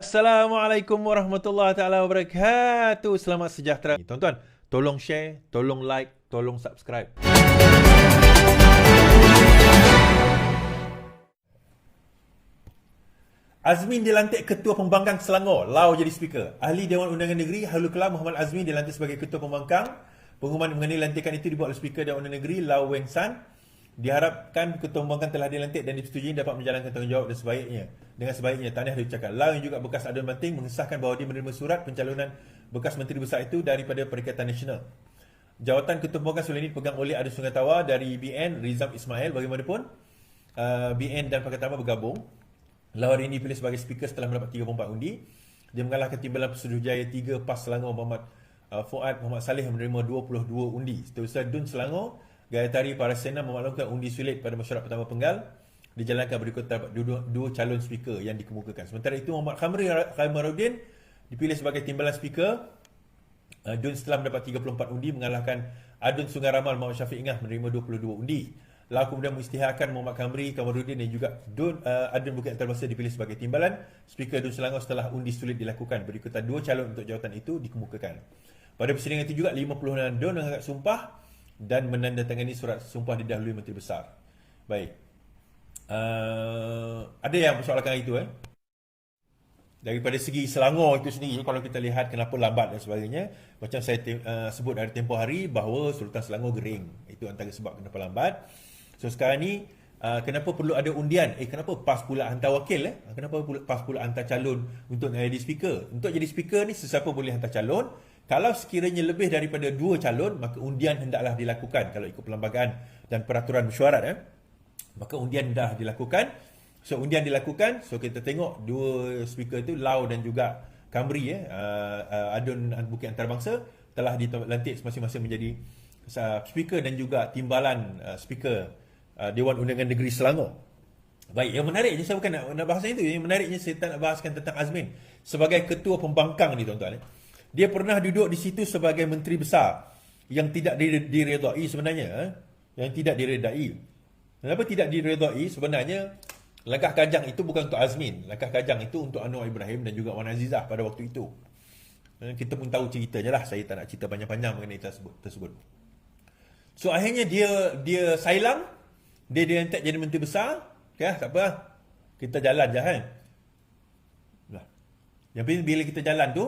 Assalamualaikum warahmatullahi taala wabarakatuh. Selamat sejahtera. Tuan-tuan, tolong share, tolong like, tolong subscribe. Azmin dilantik Ketua Pembangkang Selangor, Lau jadi Speaker. Ahli Dewan Undangan Negeri Hairul Kalam Muhammad Azmin dilantik sebagai Ketua Pembangkang. Pengumuman mengenai lantikan itu dibuat oleh Speaker Dewan Undangan Negeri Lau Weng San. Diharapkan Ketua Pembangkang telah dilantik dan disetujui dapat menjalankan tanggungjawab dengan sebaiknya. Tahniah diucapkan. Lau yang juga bekas Adun Banting mengesahkan bahawa dia menerima surat pencalonan bekas Menteri Besar itu daripada Perikatan Nasional. Jawatan Ketua Pembangkang sebelum ini dipegang oleh Adun Sungai Tawar dari BN, Rizam Ismail. Bagaimanapun, BN dan Pakatan Tawar bergabung. Lau hari ini dipilih sebagai Speaker setelah mendapat 34 undi. Dia mengalahkan timbalan Pesuruhjaya 3 PAS Selangor Muhammad Fuad Muhammad Saleh yang menerima 22 undi. Setiausaha DUN Selangor Gayatri Parasena memaklumkan undi sulit pada mesyuarat pertama penggal dijalankan berikut terdapat dua calon speaker yang dikemukakan. Sementara itu Muhammad Khaimaruddin dipilih sebagai timbalan speaker DUN setelah mendapat 34 undi mengalahkan Adun Sungai Ramal Muhammad Syafiq Ingah menerima 22 undi. Lau kemudian mengisytiharkan Muhammad Khaimaruddin dan juga Adun Bukit Antarabangsa dipilih sebagai timbalan speaker DUN Selangor setelah undi sulit dilakukan. Berikutan dua calon untuk jawatan itu dikemukakan. Pada persidangan itu juga 50 DUN mengangkat sumpah dan menandatangani surat sumpah didahului Menteri Besar. Baik. Ada yang persoalkan itu Daripada segi Selangor itu sendiri, kalau kita lihat kenapa lambat dan sebagainya, macam saya sebut dari tempoh hari bahawa Sultan Selangor gering. Itu antara sebab kenapa lambat. So sekarang ni kenapa perlu ada undian? Kenapa PAS pula hantar wakil? Kenapa PAS pula hantar calon untuk jadi speaker? Untuk jadi speaker ni sesiapa boleh hantar calon. Kalau sekiranya lebih daripada 2 calon, maka undian hendaklah dilakukan. Kalau ikut perlembagaan dan peraturan mesyuarat, maka undian dah dilakukan. So undian dilakukan, so kita tengok dua speaker itu, Lau dan juga Kamri, Adun Bukit Antarabangsa telah dilantik masing-masing menjadi speaker dan juga timbalan speaker Dewan Undangan Negeri Selangor. Baik, yang menariknya saya bukan nak bahas itu. Yang menariknya saya tak nak bahaskan tentang Azmin sebagai Ketua Pembangkang ni, tuan-tuan. Dia pernah duduk di situ sebagai Menteri Besar yang tidak diredai sebenarnya. Yang tidak diredai. Kenapa tidak diredai? Sebenarnya langkah kajang itu bukan untuk Azmin. Langkah kajang itu untuk Anwar Ibrahim dan juga Wan Azizah pada waktu itu. Kita pun tahu ceritanya lah. Saya tak nak cerita panjang-panjang mengenai tersebut. So akhirnya dia sailang. Dia diangkat jadi Menteri Besar. Okay, tak apa. Kita jalan je kan. Yang penting bila kita jalan tu,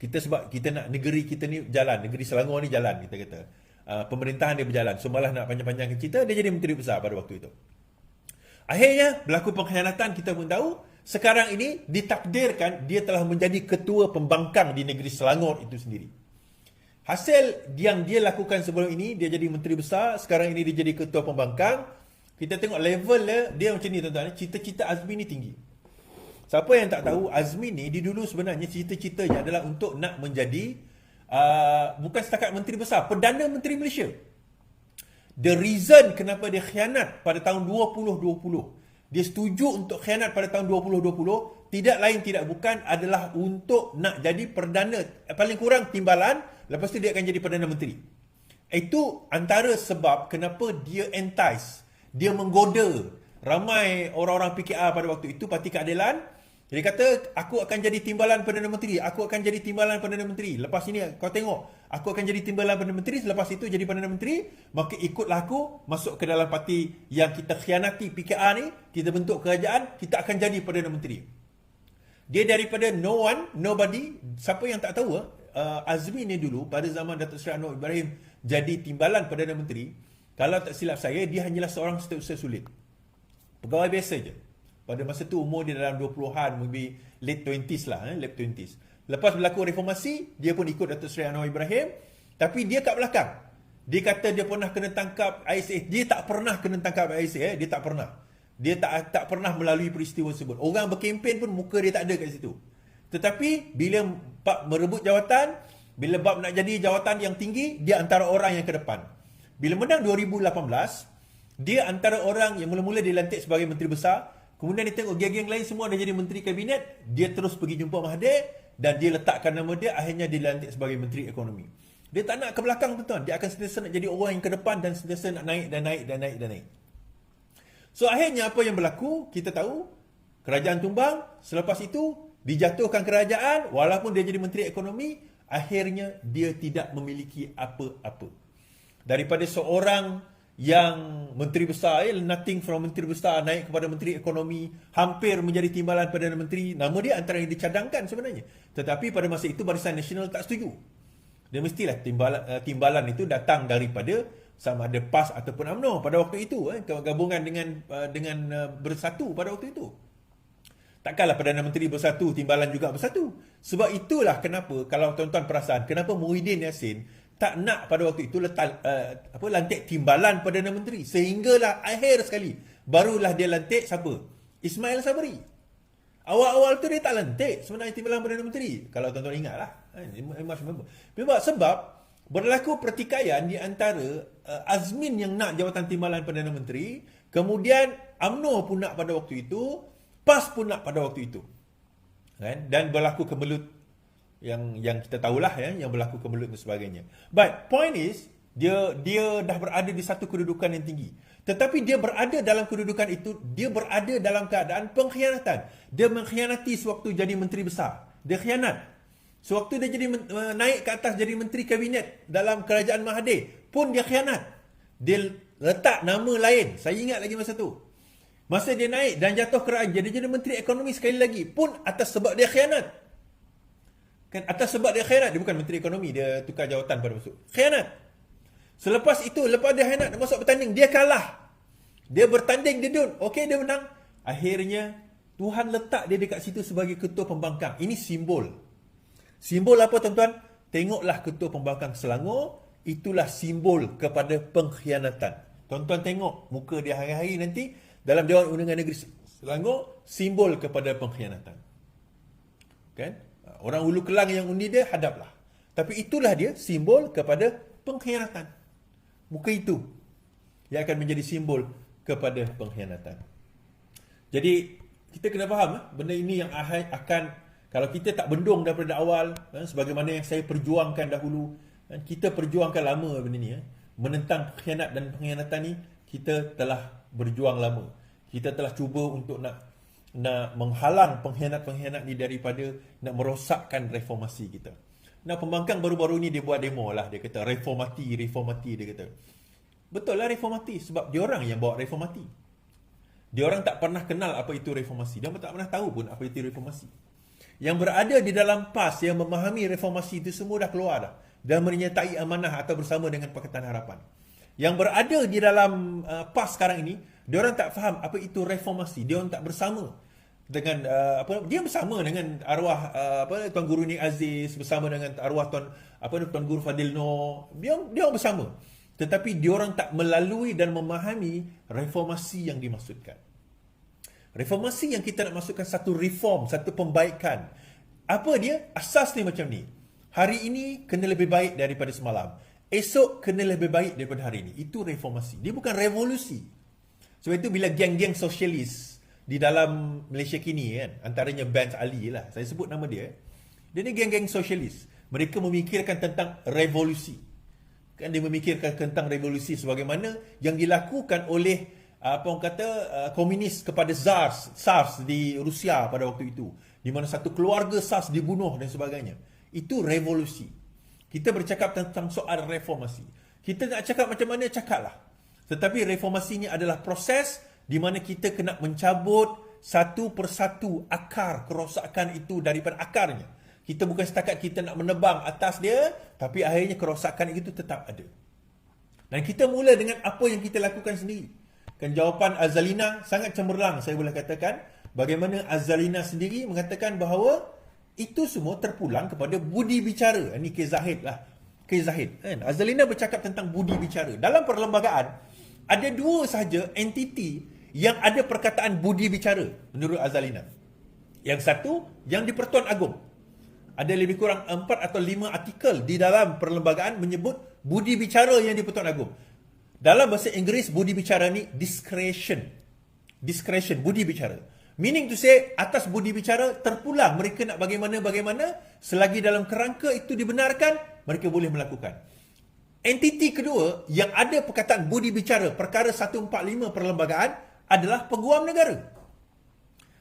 kita sebab kita nak negeri kita ni jalan, negeri Selangor ni jalan, kita kata. Pemerintahan dia berjalan. So malah nak panjang-panjang cerita, dia jadi Menteri Besar pada waktu itu. Akhirnya berlaku pengkhianatan, kita pun tahu. Sekarang ini ditakdirkan dia telah menjadi Ketua Pembangkang di negeri Selangor itu sendiri. Hasil yang dia lakukan sebelum ini, dia jadi Menteri Besar, sekarang ini dia jadi Ketua Pembangkang. Kita tengok level dia macam ni, tuan-tuan. Cita-cita Azmin ni tinggi. Siapa yang tak tahu, Azmin ni dia dulu sebenarnya cita-citanya adalah untuk nak menjadi bukan setakat Menteri Besar, Perdana Menteri Malaysia. The reason kenapa dia khianat pada tahun 2020, dia setuju untuk khianat pada tahun 2020, tidak lain tidak bukan adalah untuk nak jadi Perdana, paling kurang timbalan, lepas tu dia akan jadi Perdana Menteri. Itu antara sebab kenapa dia entice, dia menggoda ramai orang-orang PKR pada waktu itu, Parti Keadilan. Dia kata, aku akan jadi timbalan Perdana Menteri. Aku akan jadi timbalan Perdana Menteri. Lepas ini, kau tengok. Aku akan jadi timbalan Perdana Menteri. Selepas itu jadi Perdana Menteri. Maka ikutlah aku masuk ke dalam parti yang kita khianati PKR ni. Kita bentuk kerajaan. Kita akan jadi Perdana Menteri. Dia daripada no one, nobody. Siapa yang tak tahu, Azmin ni dulu, pada zaman Datuk Seri Anwar Ibrahim, jadi timbalan Perdana Menteri. Kalau tak silap saya, dia hanyalah seorang setiausaha sulit. Pegawai biasa je. Pada masa tu umur dia dalam 20-an, maybe late 20s lah, late 20s. Lepas berlaku reformasi, dia pun ikut Datuk Seri Anwar Ibrahim, tapi dia kat belakang. Dia kata dia pernah kena tangkap ISA. Dia tak pernah kena tangkap ISA, dia tak pernah. Dia tak pernah melalui peristiwa tersebut. Orang berkempen pun muka dia tak ada kat situ. Tetapi bila bab merebut jawatan, bila bab nak jadi jawatan yang tinggi, dia antara orang yang ke depan. Bila menang 2018, dia antara orang yang mula-mula dilantik sebagai Menteri Besar. Kemudian dia tengok geng-geng lain semua dah jadi Menteri Kabinet. Dia terus pergi jumpa Mahathir dan dia letakkan nama dia. Akhirnya dilantik sebagai Menteri Ekonomi. Dia tak nak ke belakang, tuan-tuan. Dia akan sentiasa nak jadi orang yang ke depan dan sentiasa nak naik dan naik dan naik dan naik. So akhirnya apa yang berlaku, kita tahu kerajaan tumbang. Selepas itu dijatuhkan kerajaan, walaupun dia jadi Menteri Ekonomi, akhirnya dia tidak memiliki apa-apa. Daripada seorang yang Menteri Besar, nothing from Menteri Besar naik kepada Menteri Ekonomi, hampir menjadi timbalan Perdana Menteri, nama dia antara yang dicadangkan sebenarnya. Tetapi pada masa itu Barisan Nasional tak setuju. Dia mestilah timbalan itu datang daripada sama ada PAS ataupun UMNO pada waktu itu, gabungan dengan Bersatu pada waktu itu. Takkanlah Perdana Menteri bersatu, timbalan juga bersatu. Sebab itulah kenapa, kalau tuan-tuan perasan, kenapa Muhyiddin Yassin tak nak pada waktu itu lantik timbalan Perdana Menteri. Sehinggalah akhir sekali, barulah dia lantik siapa? Ismail Sabri. Awal-awal tu dia tak lantik sebenarnya timbalan Perdana Menteri. Kalau tuan-tuan ingat lah. Sebab berlaku pertikaian di antara Azmin yang nak jawatan timbalan Perdana Menteri, kemudian UMNO pun nak pada waktu itu, PAS pun nak pada waktu itu. Kan? Dan berlaku kemelut yang kita tahulah yang berlaku kemelut dan sebagainya. But point is, dia dah berada di satu kedudukan yang tinggi. Tetapi dia berada dalam kedudukan itu, dia berada dalam keadaan pengkhianatan. Dia mengkhianati sewaktu jadi menteri besar. Dia khianat. Sewaktu dia jadi naik ke atas jadi menteri kabinet dalam kerajaan Mahathir, pun dia khianat. Dia letak nama lain. Saya ingat lagi masa tu. Masa dia naik dan jatuh kerajaan, dia jadi menteri ekonomi sekali lagi, pun atas sebab dia khianat. Kan, atas sebab dia khianat, dia bukan menteri ekonomi, dia tukar jawatan pada masuk. Khianat. Selepas itu, lepas dia khianat, dia masuk bertanding, dia kalah. Dia bertanding, dia dun. Okey, dia menang. Akhirnya, Tuhan letak dia dekat situ sebagai ketua pembangkang. Ini simbol. Simbol apa, tuan-tuan? Tengoklah ketua pembangkang Selangor, itulah simbol kepada pengkhianatan. Tuan-tuan tengok muka dia hari-hari nanti, dalam Dewan Undangan Negeri Selangor, simbol kepada pengkhianatan. Kan? Orang Hulu Kelang yang undi dia, hadaplah. Tapi itulah dia, simbol kepada pengkhianatan. Muka itu yang akan menjadi simbol kepada pengkhianatan. Jadi, kita kena faham benda ini yang akan, kalau kita tak bendung daripada awal, sebagaimana yang saya perjuangkan dahulu, kita perjuangkan lama benda ni, menentang pengkhianat dan pengkhianatan ni, kita telah berjuang lama. Kita telah cuba untuk nak menghalang pengkhianat-pengkhianat ni daripada nak merosakkan reformasi kita. Nah, pembangkang baru-baru ni dia buat demo lah. Dia kata reformati dia kata. Betul lah reformati, sebab dia orang yang bawa reformati. Dia orang tak pernah kenal apa itu reformasi. Dia tak pernah tahu pun apa itu reformasi. Yang berada di dalam PAS yang memahami reformasi itu semua dah keluar dah. Dan menyertai amanah atau bersama dengan Pakatan Harapan. Yang berada di dalam PAS sekarang ini, dia orang tak faham apa itu reformasi. Dia orang tak bersama dengan dia bersama dengan arwah Tuan Guru Nik Aziz, bersama dengan arwah Tuan Guru Fadil Noor. Dia orang bersama. Tetapi dia orang tak melalui dan memahami reformasi yang dimaksudkan. Reformasi yang kita nak masukkan satu reform, satu pembaikan. Apa dia? Asas ni macam ni. Hari ini kena lebih baik daripada semalam. Esok kena lebih baik daripada hari ini. Itu reformasi. Dia bukan revolusi. Sebab itu bila geng-geng sosialis di dalam Malaysia kini kan, antaranya Benz Ali lah, saya sebut nama dia. Dia ni geng-geng sosialis. Mereka memikirkan tentang revolusi. Kan dia memikirkan tentang revolusi sebagaimana yang dilakukan oleh komunis kepada SARS di Rusia pada waktu itu. Di mana satu keluarga SARS dibunuh dan sebagainya. Itu revolusi. Kita bercakap tentang soal reformasi. Kita nak cakap macam mana, cakaplah. Tetapi reformasi ini adalah proses di mana kita kena mencabut satu persatu akar kerosakan itu daripada akarnya. Kita bukan setakat kita nak menebang atas dia, tapi akhirnya kerosakan itu tetap ada. Dan kita mula dengan apa yang kita lakukan sendiri. Kan jawapan Azalina sangat cemerlang, saya boleh katakan. Bagaimana Azalina sendiri mengatakan bahawa itu semua terpulang kepada budi bicara. Ini Kes Zahid lah. Kes Zahid. Kan? Azalina bercakap tentang budi bicara. Dalam perlembagaan, ada dua sahaja entiti yang ada perkataan budi bicara menurut Azalina. Yang satu, yang di Pertuan Agong. Ada lebih kurang 4 atau 5 artikel di dalam perlembagaan menyebut budi bicara yang di Pertuan Agong. Dalam bahasa Inggeris, budi bicara ni discretion. Discretion, budi bicara. Meaning to say, atas budi bicara terpulang mereka nak bagaimana-bagaimana, selagi dalam kerangka itu dibenarkan, mereka boleh melakukan. Entiti kedua yang ada perkataan budi bicara perkara 145 perlembagaan adalah Peguam Negara.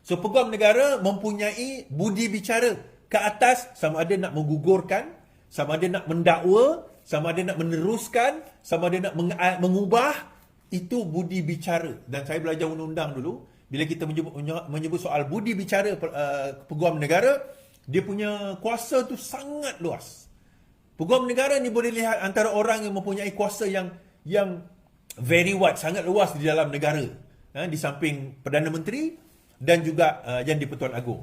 So peguam negara mempunyai budi bicara ke atas, sama ada nak menggugurkan, sama ada nak mendakwa, sama ada nak meneruskan, sama ada nak mengubah. Itu budi bicara. Dan saya belajar undang-undang dulu, bila kita menyebut soal budi bicara peguam negara, dia punya kuasa tu sangat luas. Peguam negara ni boleh lihat antara orang yang mempunyai kuasa yang very wide, sangat luas di dalam negara. Di samping Perdana Menteri dan juga Yang di-Pertuan Agong.